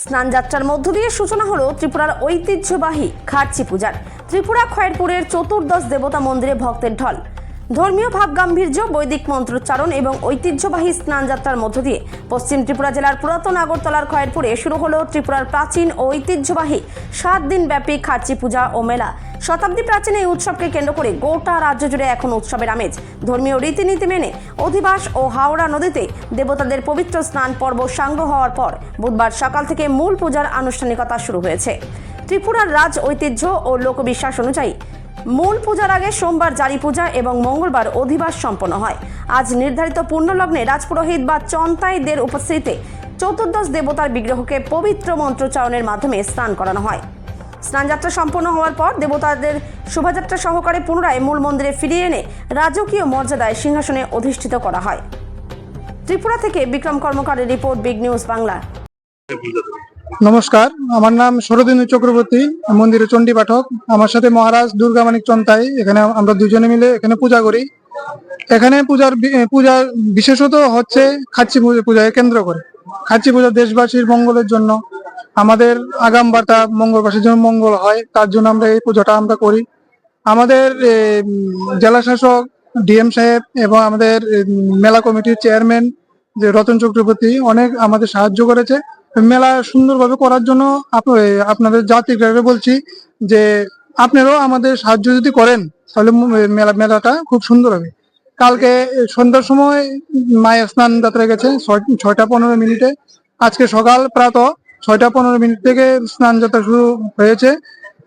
স্নানযাত্রার মধ্য দিয়ে সূচনা হলো ত্রিপুরার ঐতিহ্যবাহী খার্চি পূজার। ত্রিপুরা খয়েরপুরের চতুর্দশ দেবতা মন্দিরে ভক্তের ঢল। ধর্মীয় ভাবগাম্ভীর্য, বৈদিক মন্ত্রোচ্চারণ এবং ঐতিহ্যবাহী স্নানযাত্রার মধ্য দিয়ে পশ্চিম ত্রিপুরা জেলার পুরাতন আগরতলার খয়েরপুরে শুরু হলো ত্রিপুরার প্রাচীন ও ঐতিহ্যবাহী 7 দিনব্যাপী খার্চি পূজা ও মেলা। শতাব্দী প্রাচীন এই উৎসবকে কেন্দ্র করে গোটা রাজ্য জুড়ে এখন উৎসবের আমেজ। ধর্মীয় রীতিনীতি মেনে অধিবাস ও হাওড়া নদীতে দেবতাদের পবিত্র স্নান পর্ব সাঙ্গ হওয়ার পর বুধবার সকাল থেকে মূল পূজার আনুষ্ঠানিকতা শুরু হয়েছে। ত্রিপুরার রাজ ঐতিহ্য ও লোকবিশ্বাস অনুযায়ী মূল পূজার আগে সোমবার জারি পূজা এবং মঙ্গলবার অধিবাস সম্পন্ন হয়। আজ নির্ধারিত পুণ্যলগ্নে রাজপুরোহিত বা চন্তাইদের উপস্থিতিতে চতুর্দশ দেবতার বিগ্রহকে পবিত্র মন্ত্রোচ্চারণের মাধ্যমে স্নান করানো হয়। স্নানযাত্রা সম্পন্ন হওয়ার পর দেবতাদের শোভাযাত্রা সহকারে পুনরায় মূল মন্দিরে ফিরিয়ে এনে রাজকীয় মর্যাদায় সিংহাসনে অধিষ্ঠিত করা হয়। ত্রিপুরা থেকে বিক্রম কর্মকারের রিপোর্ট, বিগ নিউজ বাংলা। নমস্কার, আমার নাম শরদিন্দু চক্রবর্তী, মন্দিরের চণ্ডী পাঠক। আমার সাথে মহারাজ দুর্গা মানিক চন্তাই। এখানে আমরা দুজনে মিলে এখানে পূজা করি। এখানে পূজার বিশেষত হচ্ছে খার্চি পূজাকে কেন্দ্র করে। খার্চি পূজা দেশবাসীর মঙ্গলের জন্য, আমাদের আগাম বার্তা মঙ্গলবাসীর জন্য মঙ্গল হয়, তার জন্য আমরা এই পূজাটা আমরা করি। আমাদের জেলা শাসক ডিএম সাহেব এবং আমাদের মেলা কমিটির চেয়ারম্যান যে রতন চক্রবর্তী অনেক আমাদের সাহায্য করেছে মেলা সুন্দরভাবে করার জন্য। আপনাদের জাতিকে বলছি যে আপনারাও আমাদের সাহায্য যদি করেন তাহলে মেলাটা খুব সুন্দর হবে। কালকে সন্ধ্যার সময় মায়ের স্নান যাত্রা গেছে 6:15 আজকে সকাল প্রাতঃ 6:15 থেকে স্নান যাত্রা শুরু হয়েছে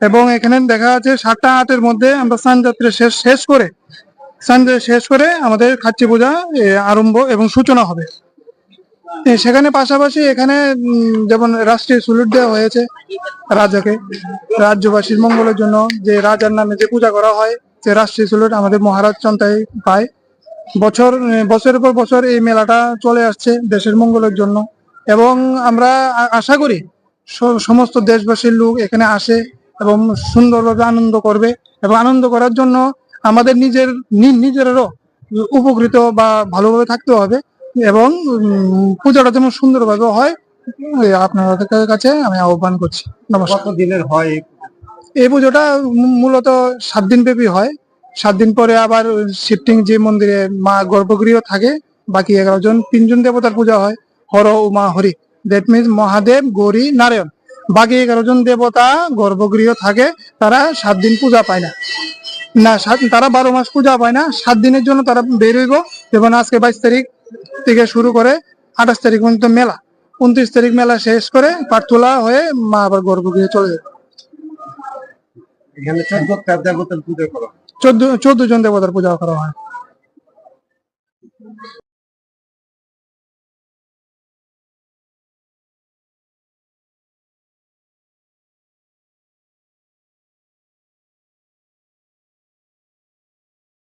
এবং এখানে দেখা যাচ্ছে 7:08 মধ্যে আমরা স্নান যাত্রা শেষ করে আমাদের খার্চি পূজা আরম্ভ এবং সূচনা হবে। সেখানে পাশাপাশি এখানে যেমন রাষ্ট্রীয় স্যালুট দেওয়া হয়েছে রাজাকে, রাজ্যবাসীর মঙ্গলের জন্য যে রাজার নামে যে পূজা করা হয় সে রাষ্ট্রীয় স্যালুট আমাদের মহারাজ চন্তাই পায়। বছরের পর বছর এই মেলাটা চলে আসছে দেশের মঙ্গলের জন্য এবং আমরা আশা করি সমস্ত দেশবাসীর লোক এখানে আসে এবং সুন্দরভাবে আনন্দ করবে এবং আনন্দ করার জন্য আমাদের নিজেরও উপকৃত বা ভালোভাবে থাকতে হবে এবং পূজাটা যেমন সুন্দরভাবে হয় আপনাদের কাছে আমি আহ্বান করছি। নমস্কার। দিনের হয় এই পুজোটা মূলত 7 দিন ব্যাপী হয়। 7 দিন পরে আবার শিফটিং যে মন্দিরে মা গর্ভগৃহ থাকে, বাকি 11 জন 3 জন দেবতার পূজা হয়। হর, উমা, হরি, দ্যাট মিনস মহাদেব, গৌরী, নারায়ণ। বাকি 11 জন দেবতা গর্ভগৃহ থাকে, তারা 7 দিন পূজা পায় না। তারা 12 মাস পূজা পায় না। 7 দিনের জন্য তারা বের হইব। যেমন আজকে 22 তারিখ থেকে শুরু করে 28 তারিখ পর্যন্ত মেলা। 29 তারিখ মেলা শেষ করে পাট তোলা হয়ে মা আবার গর্ভগৃহে চলে যাবে। এখানে 14 দেবতার পূজা করা হয়। 14 জন দেবতার পূজা করা হয়।